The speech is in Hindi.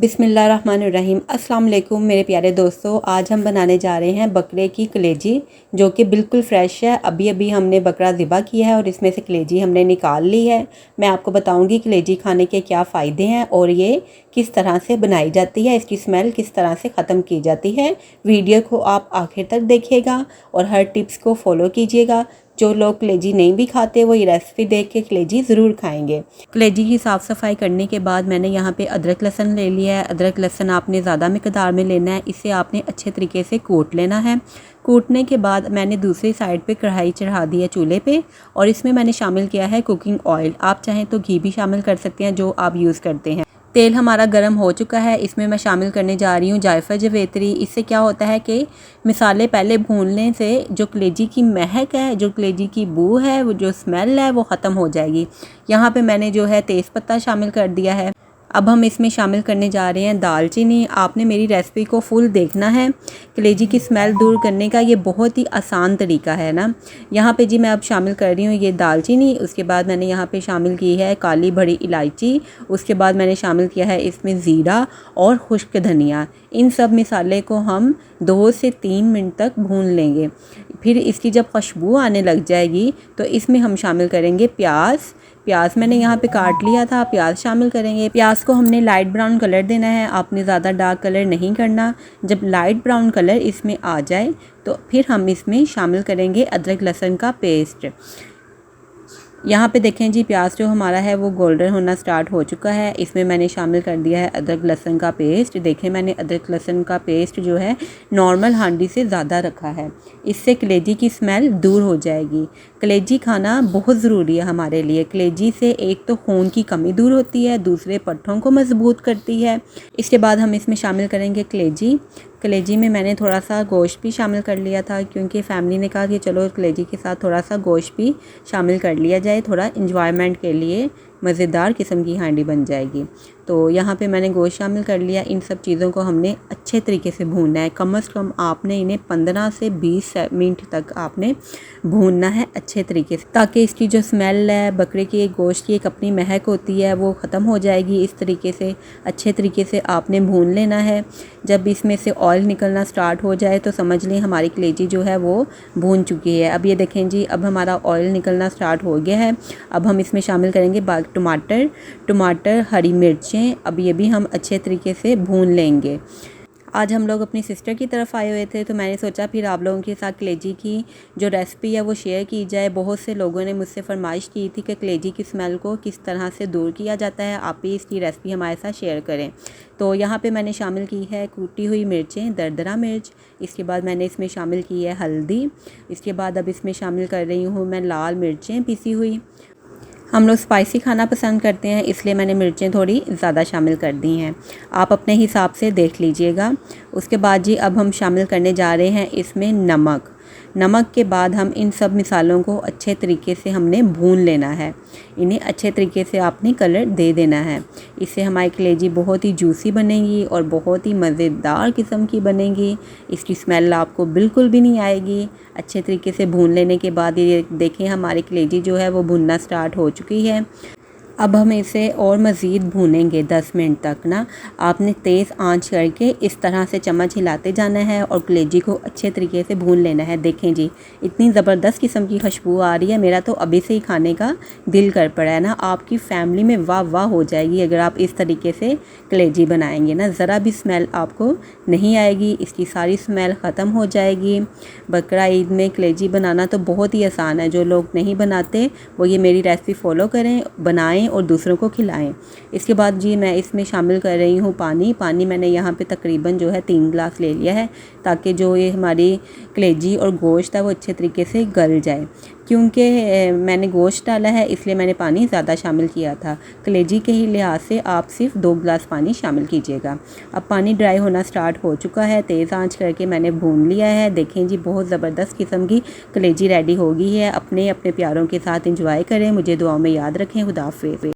बिस्मिल्लाहिर्रहमानिर्रहीम। अस्सलाम वालेकुम मेरे प्यारे दोस्तों, आज हम बनाने जा रहे हैं बकरे की कलेजी जो कि बिल्कुल फ़्रेश है। अभी अभी हमने बकरा ज़िबा किया है और इसमें से कलेजी हमने निकाल ली है। मैं आपको बताऊंगी कलेजी खाने के क्या फ़ायदे हैं और ये किस तरह से बनाई जाती है, इसकी स्मेल किस तरह से ख़त्म की जाती है। वीडियो को आप आखिर तक देखिएगा और हर टिप्स को फॉलो कीजिएगा। जो लोग कलेजी नहीं भी खाते वो ये रेसिपी देख के कलेजी ज़रूर खाएंगे। कलेजी की साफ़ सफाई करने के बाद मैंने यहाँ पे अदरक लहसुन ले लिया है। अदरक लहसुन आपने ज़्यादा मिकदार में लेना है, इसे आपने अच्छे तरीके से कूट लेना है। कूटने के बाद मैंने दूसरी साइड पे कढ़ाई चढ़ा दी है चूल्हे पे और इसमें मैंने शामिल किया है कुकिंग ऑयल। आप चाहें तो घी भी शामिल कर सकते हैं जो आप यूज़ करते हैं। तेल हमारा गर्म हो चुका है, इसमें मैं शामिल करने जा रही हूँ जायफल जवेत्री। इससे क्या होता है कि मसाले पहले भूनने से जो कलेजी की महक है, जो कलेजी की बू है, वो जो स्मेल है वो ख़त्म हो जाएगी। यहाँ पे मैंने जो है तेज़पत्ता शामिल कर दिया है। अब हम इसमें शामिल करने जा रहे हैं दालचीनी। आपने मेरी रेसिपी को फुल देखना है। कलेजी की स्मेल दूर करने का ये बहुत ही आसान तरीका है ना। यहाँ पे जी मैं अब शामिल कर रही हूँ ये दालचीनी। उसके बाद मैंने यहाँ पे शामिल की है काली बड़ी इलायची। उसके बाद मैंने शामिल किया है इसमें ज़ीरा और खुश्क धनिया। इन सब मसाले को हम 2 से 3 मिनट तक भून लेंगे। फिर इसकी जब खुशबू आने लग जाएगी तो इसमें हम शामिल करेंगे प्याज मैंने यहाँ पे काट लिया था, प्याज शामिल करेंगे। प्याज को हमने लाइट ब्राउन कलर देना है, आपने ज़्यादा डार्क कलर नहीं करना। जब लाइट ब्राउन कलर इसमें आ जाए तो फिर हम इसमें शामिल करेंगे अदरक लहसुन का पेस्ट। यहाँ पे देखें जी प्याज जो हमारा है वो गोल्डन होना स्टार्ट हो चुका है। इसमें मैंने शामिल कर दिया है अदरक लहसुन का पेस्ट। देखें मैंने अदरक लहसुन का पेस्ट जो है नॉर्मल हांडी से ज़्यादा रखा है, इससे कलेजी की स्मेल दूर हो जाएगी। कलेजी खाना बहुत ज़रूरी है हमारे लिए। कलेजी से एक तो खून की कमी दूर होती है, दूसरे पट्ठों को मजबूत करती है। इसके बाद हम इसमें शामिल करेंगे कलेजी में मैंने थोड़ा सा गोश्त भी शामिल कर लिया था क्योंकि फ़ैमिली ने कहा कि चलो कलेजी के साथ थोड़ा सा गोश्त भी शामिल कर लिया जाए, थोड़ा इंजॉयमेंट के लिए मज़ेदार किस्म की हांडी बन जाएगी। तो यहाँ पे मैंने गोश्त शामिल कर लिया। इन सब चीज़ों को हमने अच्छे तरीके से भूनना है। कम से कम आपने इन्हें 15 से 20 मिनट तक आपने भूनना है अच्छे तरीके से, ताकि इसकी जो स्मेल है बकरे की गोश्त की एक अपनी महक होती है वो ख़त्म हो जाएगी। इस तरीके से अच्छे तरीके से आपने भून लेना है। जब इसमें से ऑयल निकलना स्टार्ट हो जाए तो समझ लें हमारी कलेजी जो है वो भून चुकी है। अब ये देखें जी, अब हमारा ऑयल निकलना स्टार्ट हो गया है। अब हम इसमें शामिल करेंगे टमाटर, हरी मिर्चें। अब ये भी हम अच्छे तरीके से भून लेंगे। आज हम लोग अपनी सिस्टर की तरफ आए हुए थे तो मैंने सोचा फिर आप लोगों के साथ कलेजी की जो रेसिपी है वो शेयर की जाए। बहुत से लोगों ने मुझसे फरमाइश की थी कि कलेजी की स्मेल को किस तरह से दूर किया जाता है, आप भी इसकी रेसिपी हमारे साथ शेयर करें। तो यहाँ पे मैंने शामिल की है कूटी हुई मिर्चें, दरदरा मिर्च। इसके बाद मैंने इसमें शामिल की है हल्दी। इसके बाद अब इसमें शामिल कर रही हूँ मैं लाल मिर्चें पिसी हुई। हम लोग स्पाइसी खाना पसंद करते हैं इसलिए मैंने मिर्चें थोड़ी ज़्यादा शामिल कर दी हैं, आप अपने हिसाब से देख लीजिएगा। उसके बाद जी अब हम शामिल करने जा रहे हैं इसमें नमक के बाद हम इन सब मिसालों को अच्छे तरीके से हमने भून लेना है। इन्हें अच्छे तरीके से आपने कलर दे देना है। इससे हमारी कलेजी बहुत ही जूसी बनेगी और बहुत ही मज़ेदार किस्म की बनेगी। इसकी स्मेल आपको बिल्कुल भी नहीं आएगी। अच्छे तरीके से भून लेने के बाद ये देखें हमारी कलेजी जो है वो भुनना स्टार्ट हो चुकी है। अब हम इसे और मज़ीद भूनेंगे 10 मिनट तक ना। आपने तेज़ आंच करके इस तरह से चम्मच हिलाते जाना है और कलेजी को अच्छे तरीके से भून लेना है। देखें जी इतनी ज़बरदस्त किस्म की खुशबू आ रही है, मेरा तो अभी से ही खाने का दिल कर पड़ा है ना। आपकी फ़ैमिली में वाह वाह हो जाएगी अगर आप इस तरीके से कलेजी बनाएंगे ना। ज़रा भी स्मेल आपको नहीं आएगी, इसकी सारी स्मेल ख़त्म हो जाएगी। बकरा ईद में कलेजी बनाना तो बहुत ही आसान है। जो लोग नहीं बनाते वो ये मेरी रेसिपी फ़ॉलो करें, बनाएं और दूसरों को खिलाएं। इसके बाद जी मैं इसमें शामिल कर रही हूँ पानी मैंने यहाँ पे तकरीबन जो है 3 गिलास ले लिया है, ताकि जो ये हमारी कलेजी और गोश्त है वो अच्छे तरीके से गल जाए। क्योंकि मैंने गोश्त डाला है इसलिए मैंने पानी ज़्यादा शामिल किया था। कलेजी के ही लिहाज से आप सिर्फ 2 गिलास पानी शामिल कीजिएगा। अब पानी ड्राई होना स्टार्ट हो चुका है, तेज़ आंच करके मैंने भून लिया है। देखें जी बहुत ज़बरदस्त किस्म की कलेजी रेडी हो गई है। अपने प्यारों के साथ इंजॉय करें, मुझे दुआओं में याद रखें। खुदा हाफ़िज़।